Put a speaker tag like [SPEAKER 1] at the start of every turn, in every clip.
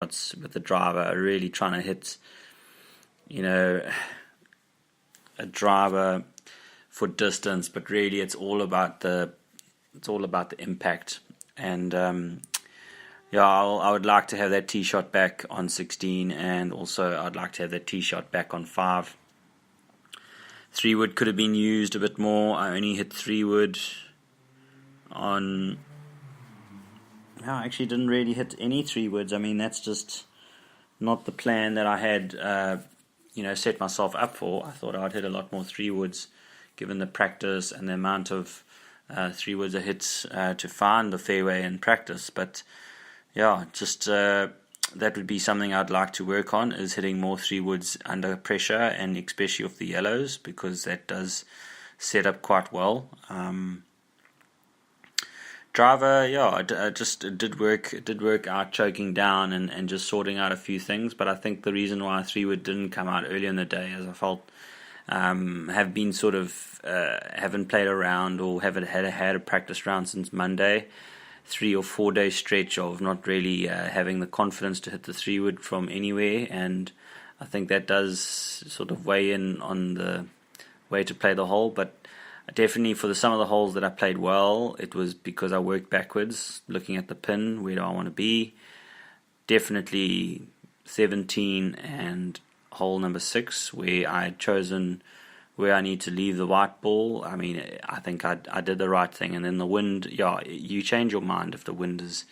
[SPEAKER 1] shots with the driver, really trying to hit, a driver for distance, but really it's all about the impact. And I would like to have that tee shot back on 16, and also I'd like to have that tee shot back on 5. 3 wood could have been used a bit more. I only hit 3 wood on. I actually didn't really hit any 3 woods. I mean, that's just not the plan that I had set myself up for. I thought I'd hit a lot more 3 woods, given the practice and the amount of 3 woods I hit to find the fairway in practice. But that would be something I'd like to work on, is hitting more 3 woods under pressure, and especially off the yellows, because that does set up quite well. Driver, it did work out choking down and just sorting out a few things. But I think the reason why 3 wood didn't come out earlier in the day, as I felt have been sort of haven't played around or haven't had a practice round since Monday. 3 or 4 day stretch of not really having the confidence to hit the 3 wood from anywhere, and I think that does sort of weigh in on the way to play the hole. But definitely for some of the holes that I played well, it was because I worked backwards, looking at the pin, where do I want to be. Definitely 17 and hole number 6, where I had chosen where I need to leave the white ball. I mean, I think I did the right thing. And then the wind, you change your mind if the wind is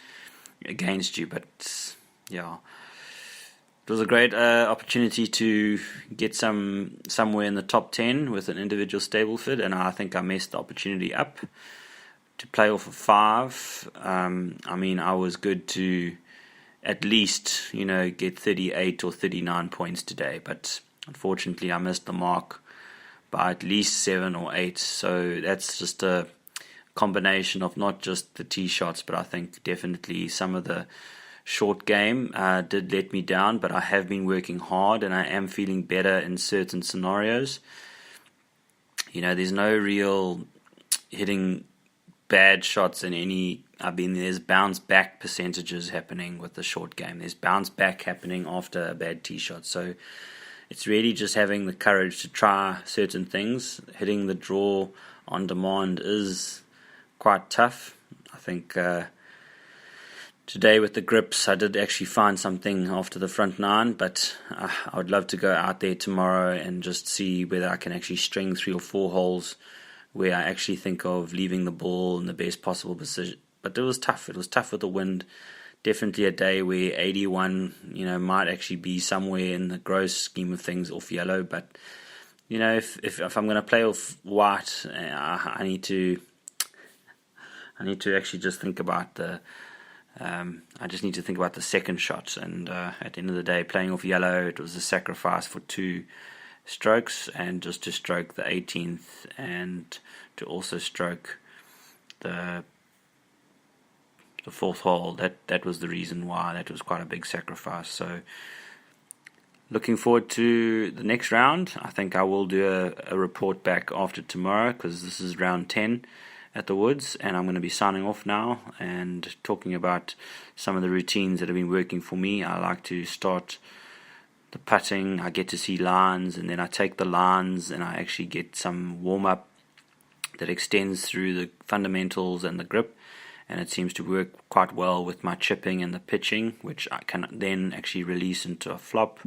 [SPEAKER 1] against you. But it was a great opportunity to get somewhere in the top 10 with an individual Stableford, and I think I messed the opportunity up to play off of 5. I was good to at least get 38 or 39 points today, but unfortunately I missed the mark by at least 7 or 8. So that's just a combination of not just the tee shots, but I think definitely some of the short game did let me down. But I have been working hard, and I am feeling better in certain scenarios. There's no real hitting bad shots in any. There's bounce back percentages happening with the short game. There's bounce back happening after a bad tee shot. So it's really just having the courage to try certain things. Hitting the draw on demand is quite tough. I think today with the grips, I did actually find something after the front 9, but I would love to go out there tomorrow and just see whether I can actually string 3 or 4 holes where I actually think of leaving the ball in the best possible position. But it was tough. It was tough with the wind. Definitely a day where 81, might actually be somewhere in the gross scheme of things off yellow. But if I'm going to play off white, I need to actually just think about the. I just need to think about the second shot. And at the end of the day, playing off yellow, it was a sacrifice for 2 strokes, and just to stroke the 18th, and to also stroke the 4th hole. That was the reason why. That was quite a big sacrifice. So looking forward to the next round. I think I will do a report back after tomorrow, because this is round 10 at the Woods, and I'm going to be signing off now and talking about some of the routines that have been working for me. I like to start the putting. I get to see lines, and then I take the lines and I actually get some warm-up that extends through the fundamentals and the grip, and it seems to work quite well with my chipping and the pitching, which I can then actually release into a flop.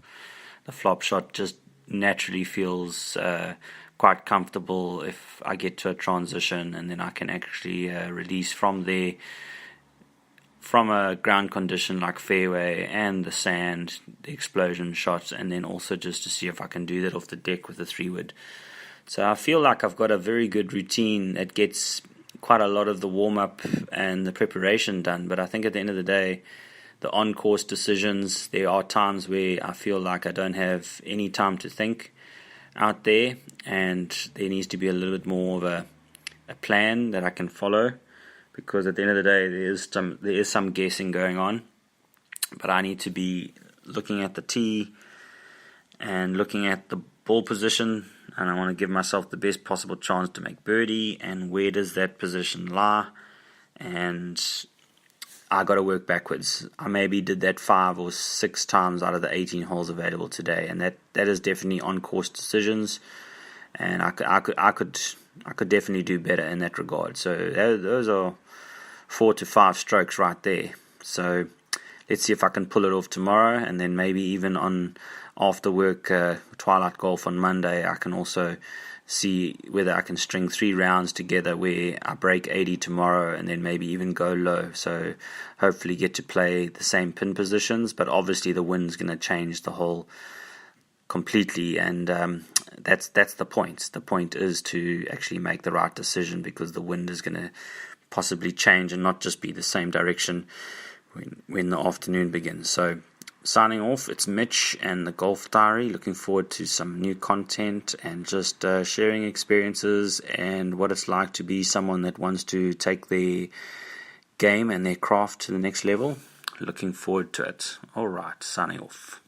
[SPEAKER 1] The flop shot just naturally feels quite comfortable if I get to a transition, and then I can actually release from there, from a ground condition like fairway and the sand, the explosion shots, and then also just to see if I can do that off the deck with the 3 wood. So I feel like I've got a very good routine that gets quite a lot of the warm-up and the preparation done. But I think at the end of the day, the on-course decisions, there are times where I feel like I don't have any time to think out there, and there needs to be a little bit more of a plan that I can follow, because at the end of the day, there is some guessing going on. But I need to be looking at the tee and looking at the ball position, and I want to give myself the best possible chance to make birdie, and where does that position lie. And I got to work backwards. I maybe did that 5 or 6 times out of the 18 holes available today, and that is definitely on course decisions. And I could definitely do better in that regard. So those are 4 to 5 strokes right there. So let's see if I can pull it off tomorrow, and then maybe even on after work twilight golf on Monday, I can also see whether I can string 3 rounds together where I break 80 tomorrow and then maybe even go low. So hopefully get to play the same pin positions, but obviously the wind's going to change the hole completely, and that's the point. The point is to actually make the right decision, because the wind is going to possibly change and not just be the same direction when the afternoon begins. So signing off, it's Mitch and the Golf Diary. Looking forward to some new content and just sharing experiences and what it's like to be someone that wants to take their game and their craft to the next level. Looking forward to it. All right, signing off.